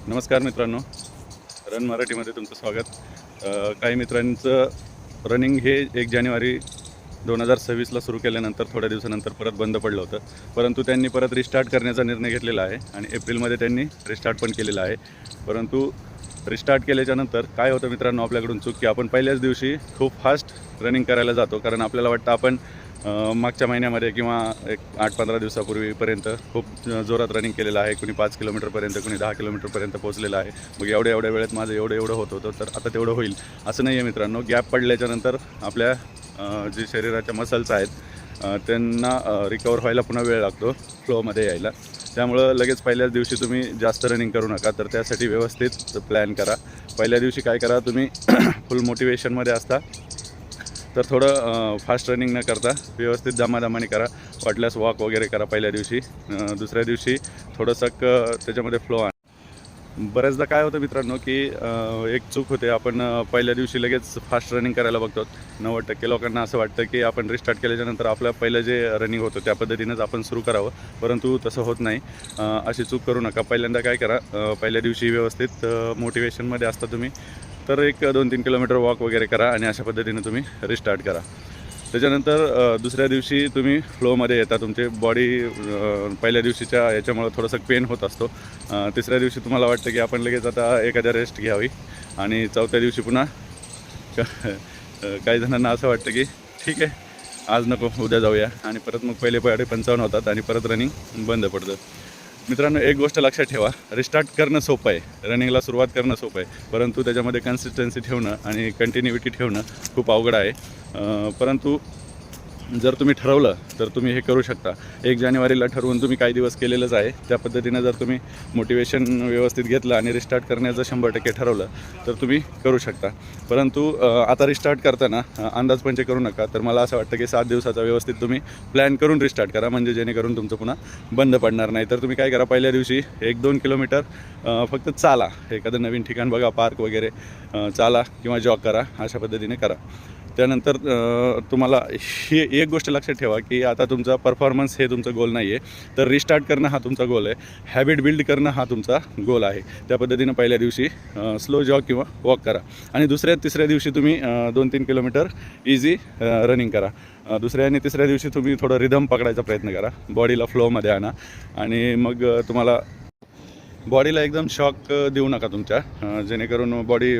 नमस्कार मित्रांनो, रन मराठीमध्ये तुमचं स्वागत. काही मित्रांचं रनिंग हे 1 जानेवारी 2026ला सुरू केल्यानंतर थोड्या दिवसानंतर परत बंद पडलं होतं. परंतु त्यांनी परत रिस्टार्ट करण्याचा निर्णय घेतलेला आहे आणि एप्रिलमध्ये त्यांनी रिस्टार्ट पण केलेला आहे. परंतु रिस्टार्ट केल्याच्यानंतर काय होतं मित्रांनो, आपल्याकडून चूक की आपण पहिल्याच दिवशी खूप फास्ट रनिंग करायला जातो. कारण आपल्याला वाटतं आपण मागच्या महिन्यामध्ये किंवा एक 8-15 दिवसापूर्वीपर्यंत खूप जोरात रनिंग केलेलं आहे. कुणी 5 किलोमीटरपर्यंत, कुणी 10 किलोमीटरपर्यंत पोहोचलेलं आहे. मग एवढ्या वेळेत माझं एवढं होत होतं, तर आता तेवढं होईल असं नाही आहे मित्रांनो. गॅप पडल्याच्यानंतर आपल्या जे शरीराच्या मसल्स आहेत त्यांना रिकवर व्हायला पुन्हा वेळ लागतो फ्लोमध्ये यायला. त्यामुळं लगेच पहिल्याच दिवशी तुम्ही जास्त रनिंग करू नका. तर त्यासाठी व्यवस्थित प्लॅन करा. पहिल्या दिवशी काय करा, तुम्ही फुल मोटिवेशनमध्ये असता तर थोडं फास्ट रनिंग न करता व्यवस्थित दमादमाने करा. वाटल्यास वॉक वगैरे करा पहिल्या दिवशी. दुसऱ्या दिवशी थोडंसं त्याच्यामध्ये फ्लो आणा. बऱ्याचदा काय होतं मित्रांनो की एक चूक होते, आपण पहिल्या दिवशी लगेच फास्ट रनिंग करायला बघतो. 90% लोकांना असं वाटतं की आपण रिस्टार्ट केल्याच्यानंतर आपलं पहिलं जे रनिंग होतं त्या पद्धतीनंच आपण सुरू करावं, परंतु तसं होत नाही. अशी चूक करू नका. पहिल्यांदा काय करा, पहिल्या दिवशी व्यवस्थित मोटिवेशनमध्ये असता तुम्ही तर एक 2-3 किलोमीटर वॉक वगैरे करा आणि अशा पद्धतीने तुम्ही रिस्टार्ट करा. त्याच्यानंतर दुसऱ्या दिवशी तुम्ही फ्लोमध्ये येता. तुमची बॉडी पहिल्या दिवशीच्या याच्यामुळं थोडंसं पेन होत असतो. तिसऱ्या दिवशी तुम्हाला वाटतं की आपण लगेच आता एखाद्या रेस्ट घ्यावी आणि चौथ्या दिवशी पुन्हा काही जणांना असं वाटतं की ठीक आहे आज नको उद्या जाऊया आणि परत मग पहिले 55 होतात आणि परत रनिंग बंद पडतं. मित्रांनो, एक गोष्ट लक्षात ठेवा, रिस्टार्ट करणं सोपं आहे, रनिंगला सुरुवात करणं सोपं आहे, परंतु त्याच्यामध्ये कन्सिस्टन्सी ठेवणं आणि कंटिन्युटी ठेवणं खूप अवघड आहे. परंतु जर तुम्ही ठरवलं तर तुम्ही हे करू शकता. 1 जानेवारीला ठरवून तुम्ही काही दिवस केलेलंच आहे. त्या पद्धतीनं जर तुम्ही मोटिवेशन व्यवस्थित घेतलं आणि रिस्टार्ट करण्याचं 100% ठरवलं तर तुम्ही करू शकता. परंतु आता रिस्टार्ट करताना अंदाजपंचे करू नका. तर मला असं वाटतं की 7 दिवसाचा व्यवस्थित तुम्ही प्लॅन करून रिस्टार्ट करा, म्हणजे जेणेकरून तुमचं पुन्हा बंद पडणार नाही. तर तुम्ही काय करा, पहिल्या दिवशी 1-2 किलोमीटर फक्त चाला. एखादं नवीन ठिकाण बघा, पार्क वगैरे, चाला किंवा जॉग करा, अशा पद्धतीने करा. त्यानंतर तुम्हाला ही एक गोष्ट लक्षात ठेवा की आता तुमचा परफॉर्मन्स हे तुमचं गोल नाही आहे, तर रिस्टार्ट करणं हा तुमचा गोल आहे. हॅबिट बिल्ड करणं हा तुमचा गोल आहे. त्या पद्धतीनं पहिल्या दिवशी स्लो जॉग किंवा वॉक करा आणि तिसऱ्या दिवशी तुम्ही 2-3 किलोमीटर इझी रनिंग करा. दुसऱ्या आणि तिसऱ्या दिवशी तुम्ही थोडं रिदम पकडायचा प्रयत्न करा, बॉडीला फ्लोमध्ये आणा आणि मग तुम्हाला बॉडीला एकदम शॉक देऊ नका तुमच्या, जेणेकरून बॉडी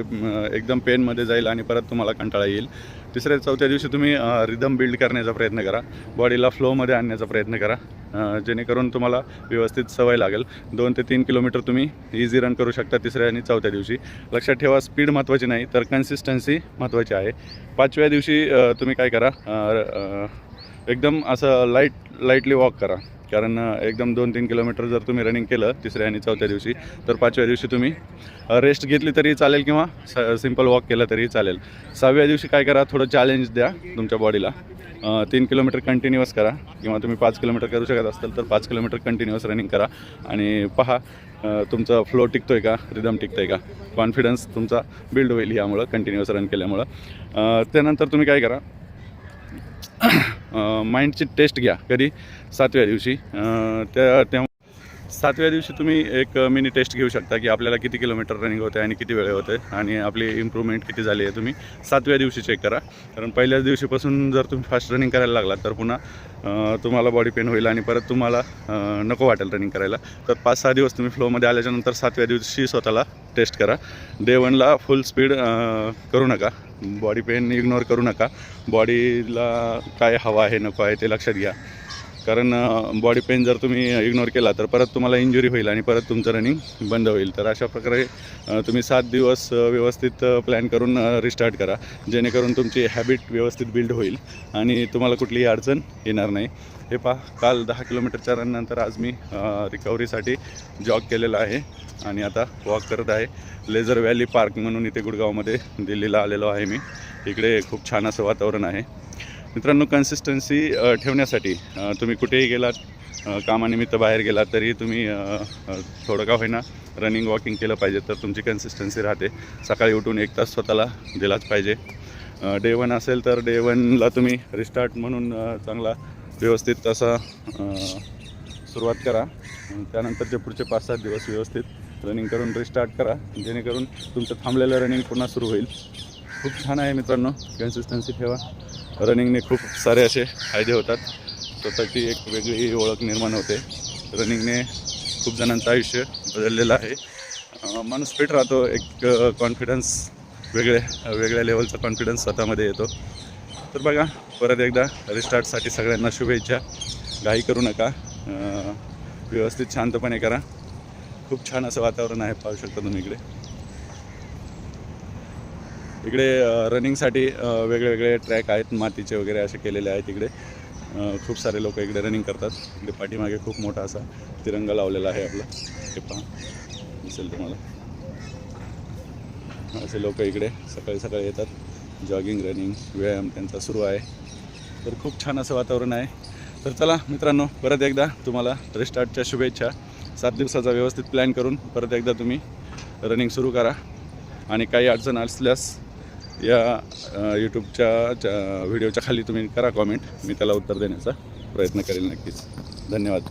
एकदम पेनमध्ये जाईल आणि परत तुम्हाला कंटाळा येईल. चौथ्या दिवशी तुम्ही रिदम बिल्ड करण्याचा प्रयत्न करा, बॉडीला फ्लोमध्ये आणण्याचा प्रयत्न करा, जेणेकरून तुम्हाला व्यवस्थित सवय लागेल. 2 ते 3 किलोमीटर तुम्ही इझी रन करू शकता तिसऱ्या आणि चौथ्या दिवशी. लक्षात ठेवा, स्पीड महत्त्वाची नाही तर कन्सिस्टन्सी महत्त्वाची आहे. 5व्या दिवशी तुम्ही काय करा, एकदम असं लाईटली वॉक करा. कारण एकदम 2-3 किलोमीटर जर तुम्ही रनिंग केलं तिसऱ्या आणि चौथ्या दिवशी तर 5व्या दिवशी तुम्ही रेस्ट घेतली तरी चालेल किंवा सिंपल वॉक केलं तरी चालेल. 6व्या दिवशी काय करा, थोडं चॅलेंज द्या तुमच्या बॉडीला. 3 किलोमीटर कंटिन्युअस करा किंवा तुम्ही 5 किलोमीटर करू शकत असाल तर 5 किलोमीटर कंटिन्युअस रनिंग करा आणि पहा तुमचा फ्लो टिकतो आहे का, रिदम टिकतं आहे का. कॉन्फिडन्स तुमचा बिल्ड होईल यामुळं, कंटिन्युअस रन केल्यामुळं. त्यानंतर तुम्ही काय करा, माइंडची टेस्ट घ्या. कधी? 7व्या दिवशी. त्या 7व्या दिवशी तुम्ही एक मिनी टेस्ट घेऊ शकता की आपल्याला किती किलोमीटर रनिंग होते आणि किती वेळ होते आणि आपली इम्प्रूव्हमेंट किती झाली आहे. तुम्ही 7व्या दिवशी चेक करा. कारण पहिल्याच दिवशीपासून जर तुम्ही फास्ट रनिंग करायला लागला तर पुन्हा तुम्हाला बॉडी पेन होईल आणि परत तुम्हाला नको वाटेल रनिंग करायला. तर 5-6 दिवस तुम्ही फ्लोमध्ये आल्याच्यानंतर 7व्या दिवशी स्वतःला टेस्ट करा. डे 1ला फुल स्पीड करू नका, बॉडी पेन इग्नोर करू नका. बॉडीला काय हवं आहे नको आहे ते लक्षात घ्या. कारण बॉडी पेन जर तुम्ही इग्नोर केला तर परत तुम्हाला इंजुरी होईल आणि परत तुमचं रनिंग बंद होईल. तर अशा प्रकारे तुम्ही 7 दिवस व्यवस्थित प्लॅन करून रिस्टार्ट करा, जेणेकरून तुमची हॅबिट व्यवस्थित बिल्ड होईल आणि तुम्हाला कुठलीही अडचण येणार नाही. हे पहा, काल 10 किलोमीटरच्या रननंतर आज मी रिकव्हरीसाठी जॉग केलेला आहे आणि आता वॉक करत आहे. लेझर व्हॅली पार्क म्हणून इथे गुडगावमध्ये दिल्लीला आलेलो आहे मी. इकडे खूप छान असं वातावरण आहे. मित्रांनो, कन्सिस्टन्सी ठेवण्यासाठी तुम्ही कुठेही गेलात, कामानिमित्त बाहेर गेलात तरी तुम्ही थोडं का होईना रनिंग वॉकिंग केलं पाहिजे, तर तुमची कन्सिस्टन्सी राहते. सकाळी उठून 1 तास स्वतःला दिलाच पाहिजे. डे 1 असेल तर डे 1ला तुम्ही रिस्टार्ट म्हणून चांगला व्यवस्थित असा सुरुवात करा. त्यानंतरचे पुढचे 5-7 दिवस व्यवस्थित रनिंग करून रिस्टार्ट करा, जेणेकरून तुमचं थांबलेलं रनिंग पुन्हा सुरू होईल. खूप छान आहे मित्रांनो, कन्सिस्टन्सी ठेवा. रनिंगने खूप सारे असे फायदे होतात. स्वतःची एक वेगळी ओळख निर्माण होते. रनिंगने खूप जणांचं आयुष्य बदललेलं आहे. माणूस फिट राहतो, एक कॉन्फिडन्स वेगळ्या लेवलचा कॉन्फिडन्स स्वतःमध्ये येतो. तर बघा, परत एकदा रिस्टार्टसाठी सगळ्यांना शुभेच्छा. घाई करू नका, व्यवस्थित शांतपणे करा. खूप छान असं वातावरण आहे, पाहू शकता तुम्ही इकडे रनिंगसाठी वेगवेगळे ट्रॅक आहेत, मातीचे वगैरे असे केलेले आहेत. इकडे खूप सारे लोक इकडे रनिंग करतात. इकडे पाठीमागे खूप मोठा असा तिरंगा लावलेला आहे आपला, हे पहा दिसेल तुम्हाला. असे लोक इकडे सकाळी सकाळी येतात, जॉगिंग रनिंग व्यायाम त्यांचा सुरू आहे. तर खूप छान असं वातावरण आहे. तर चला मित्रांनो, परत एकदा तुम्हाला रिस्टार्टच्या शुभेच्छा. 7 दिवसाचा व्यवस्थित प्लॅन करून परत एकदा तुम्ही रनिंग सुरू करा. आणि काही अडचण असल्यास या यूट्यूबच्या व्हिडिओच्या खाली तुम्ही करा कॉमेंट, मी त्याला उत्तर देण्याचा प्रयत्न करेल नक्कीच. धन्यवाद.